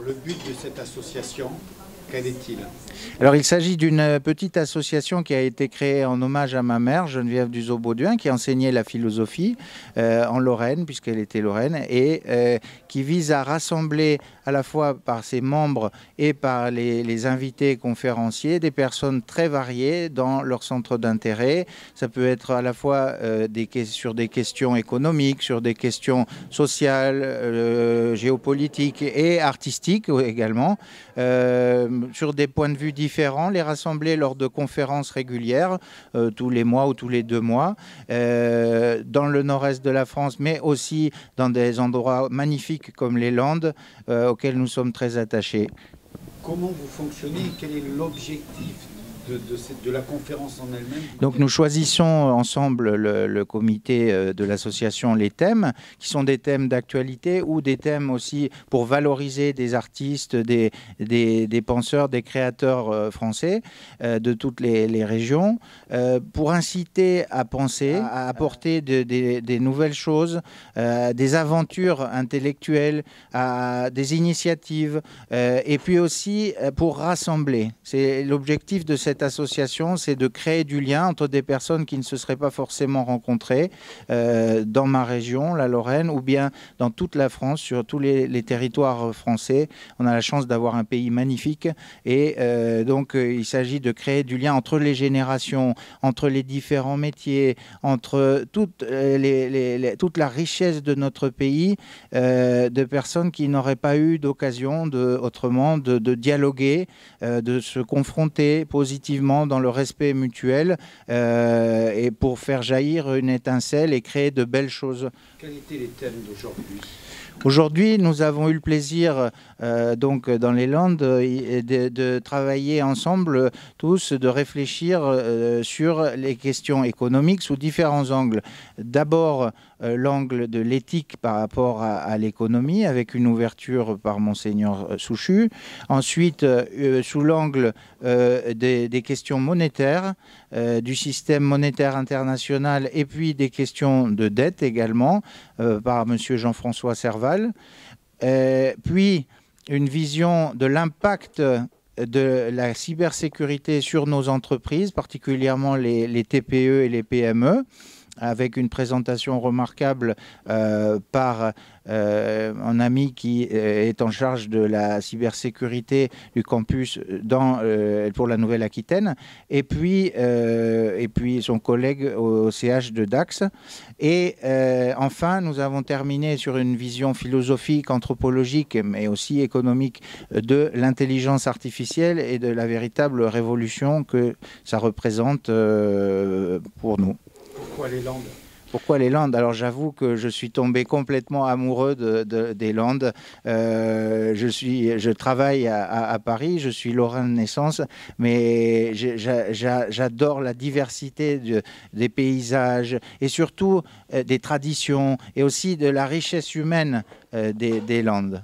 Le but de cette association, quel est-il? Alors, il s'agit d'une petite association qui a été créée en hommage à ma mère, Geneviève Duzo-Bauduin, qui enseignait la philosophie en Lorraine, puisqu'elle était lorraine, et qui vise à rassembler à la fois par ses membres et par les invités conférenciers des personnes très variées dans leur centre d'intérêt. Ça peut être à la fois sur des questions économiques, sur des questions sociales, géopolitiques et artistiques également, sur des points de vue différents, les rassembler lors de conférences régulières, tous les mois ou tous les 2 mois, dans le nord-est de la France, mais aussi dans des endroits magnifiques comme les Landes, auxquels nous sommes très attachés. Comment vous fonctionnez? Quel est l'objectif de la conférence en elle-même? Donc nous choisissons ensemble, le comité de l'association, les thèmes, qui sont des thèmes d'actualité ou des thèmes aussi pour valoriser des artistes, des penseurs, des créateurs français de toutes les régions, pour inciter à penser, à apporter des nouvelles choses, des aventures intellectuelles, des initiatives, et puis aussi pour rassembler. C'est l'objectif de cette association, c'est de créer du lien entre des personnes qui ne se seraient pas forcément rencontrées dans ma région, la Lorraine, ou bien dans toute la France, sur tous les territoires français. On a la chance d'avoir un pays magnifique et donc il s'agit de créer du lien entre les générations, entre les différents métiers, entre toute la richesse de notre pays, de personnes qui n'auraient pas eu d'occasion autrement de dialoguer, de se confronter positivement dans le respect mutuel et pour faire jaillir une étincelle et créer de belles choses. Quels étaient les thèmes d'aujourd'hui? Aujourd'hui, nous avons eu le plaisir, donc dans les Landes, de travailler ensemble tous, de réfléchir sur les questions économiques sous différents angles. D'abord, l'angle de l'éthique par rapport à l'économie, avec une ouverture par Monseigneur Souchu. Ensuite, sous l'angle des questions monétaires, du système monétaire international, et puis des questions de dette également, par M. Jean-François Serval. Puis, une vision de l'impact de la cybersécurité sur nos entreprises, particulièrement les TPE et les PME, avec une présentation remarquable par un ami qui est en charge de la cybersécurité du campus pour la Nouvelle-Aquitaine, et puis son collègue au CH de Dax. Et enfin, nous avons terminé sur une vision philosophique, anthropologique, mais aussi économique de l'intelligence artificielle et de la véritable révolution que ça représente pour nous. Pourquoi les Landes? Pourquoi les Landes? Alors j'avoue que je suis tombé complètement amoureux des Landes. Je travaille à Paris, je suis lorrain de naissance, mais j'adore la diversité des paysages et surtout des traditions et aussi de la richesse humaine des Landes.